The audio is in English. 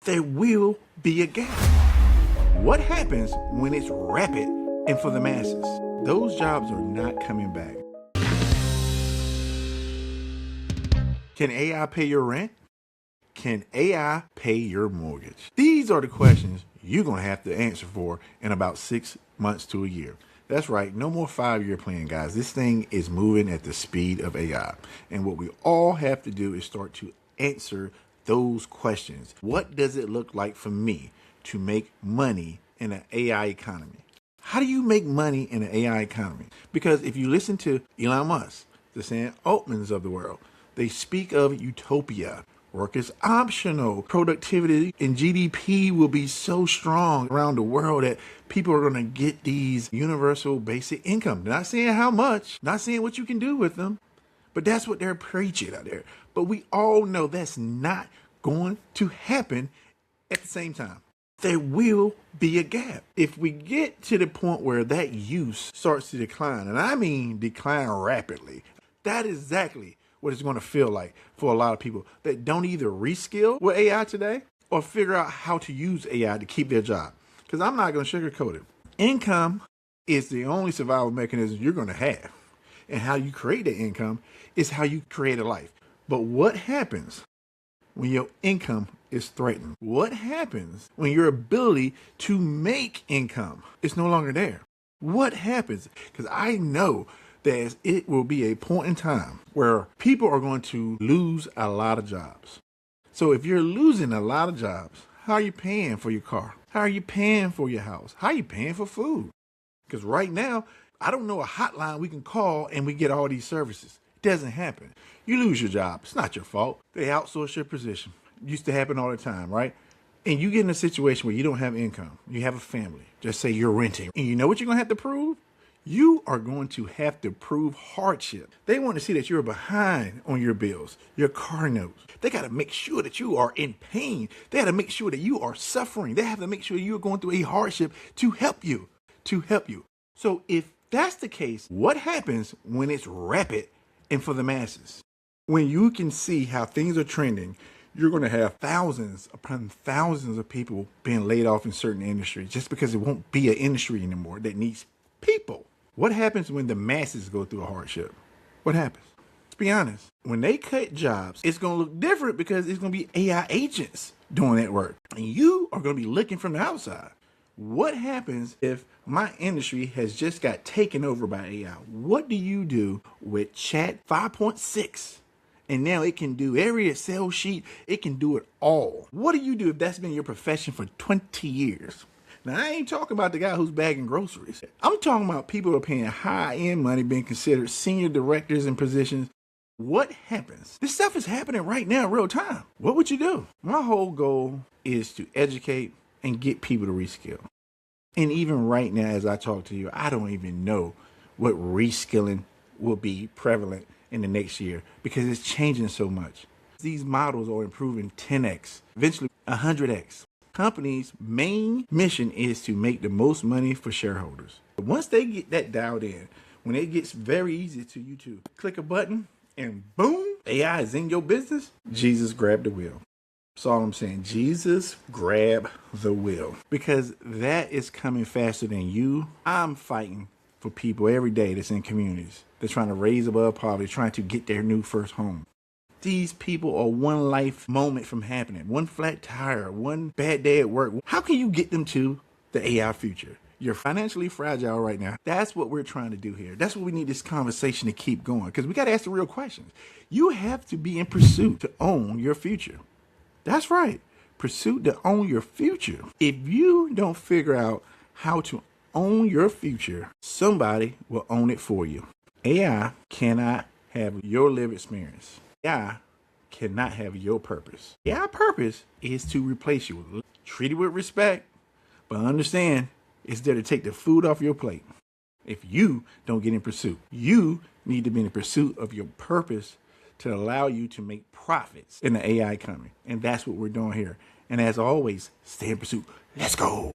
there will be a gap. What happens when it's rapid and for the masses? Those jobs are not coming back. Can AI pay your rent? Can AI pay your mortgage? These are the questions you're going to have to answer for in about 6 months to a year. That's right, no more 5-year plan, guys. This thing is moving at the speed of AI. And what we all have to do is start to answer those questions. What does it look like for me to make money in an AI economy? How do you make money in an AI economy? Because if you listen to Elon Musk, the Sam Altmans of the world, they speak of utopia. Work is optional. Productivity and GDP will be so strong around the world that people are going to get these universal basic income. They're not saying how much, not saying what you can do with them, but that's what they're preaching out there. But we all know that's not going to happen at the same time. There will be a gap. If we get to the point where that use starts to decline, and I mean decline rapidly, that is exactly what it's going to feel like for a lot of people that don't either reskill with AI today or figure out how to use AI to keep their job. Because I'm not going to sugarcoat it. Income is the only survival mechanism you're going to have. And how you create that income is how you create a life. But what happens when your income is threatened? What happens when your ability to make income is no longer there? What happens? Because I know that it will be a point in time where people are going to lose a lot of jobs. So if you're losing a lot of jobs, how are you paying for your car? How are you paying for your house? How are you paying for food? Because right now, I don't know a hotline we can call and we get all these services. It doesn't happen. You lose your job. It's not your fault. They outsource your position. It used to happen all the time, right? And you get in a situation where you don't have income. You have a family. Just say you're renting. And you know what you're going to have to prove? You are going to have to prove hardship. They want to see that you're behind on your bills, your car notes. They got to make sure that you are in pain. They got to make sure that you are suffering. They have to make sure you're going through a hardship to help you, So if that's the case, what happens when it's rapid and for the masses? When you can see how things are trending, you're going to have thousands upon thousands of people being laid off in certain industries just because it won't be an industry anymore that needs people. What happens when the masses go through a hardship? What happens? Let's be honest. When they cut jobs, it's going to look different because it's going to be AI agents doing that work. And you are going to be looking from the outside. What happens if my industry has just got taken over by AI? What do you do with Chat 5.6? And now it can do every Excel sheet. It can do it all. What do you do if that's been your profession for 20 years? Now, I ain't talking about the guy who's bagging groceries. I'm talking about people who are paying high-end money, being considered senior directors in positions. What happens? This stuff is happening right now in real time. What would you do? My whole goal is to educate and get people to reskill. And even right now, as I talk to you, I don't even know what reskilling will be prevalent in the next year because it's changing so much. These models are improving 10x, eventually 100x. Companies' main mission is to make the most money for shareholders. Once they get that dialed in, when it gets very easy to you to click a button and boom, AI is in your business, Jesus grabbed the wheel. That's all I'm saying. Jesus grab the wheel because that is coming faster than you. I'm fighting for people every day that's in communities. They're trying to raise above poverty, trying to get their new first home. These people are one life moment from happening. One flat tire, one bad day at work. How can you get them to the AI future? You're financially fragile right now. That's what we're trying to do here. That's what we need this conversation to keep going because we got to ask the real questions. You have to be in pursuit to own your future. That's right. Pursuit to own your future. If you don't figure out how to own your future, somebody will own it for you. AI cannot have your lived experience. AI cannot have your purpose. AI purpose is to replace you. Treat it with respect, but understand it's there to take the food off your plate. If you don't get in pursuit, you need to be in pursuit of your purpose to allow you to make profits in the AI economy. And that's what we're doing here. And as always, stay in pursuit. Let's go.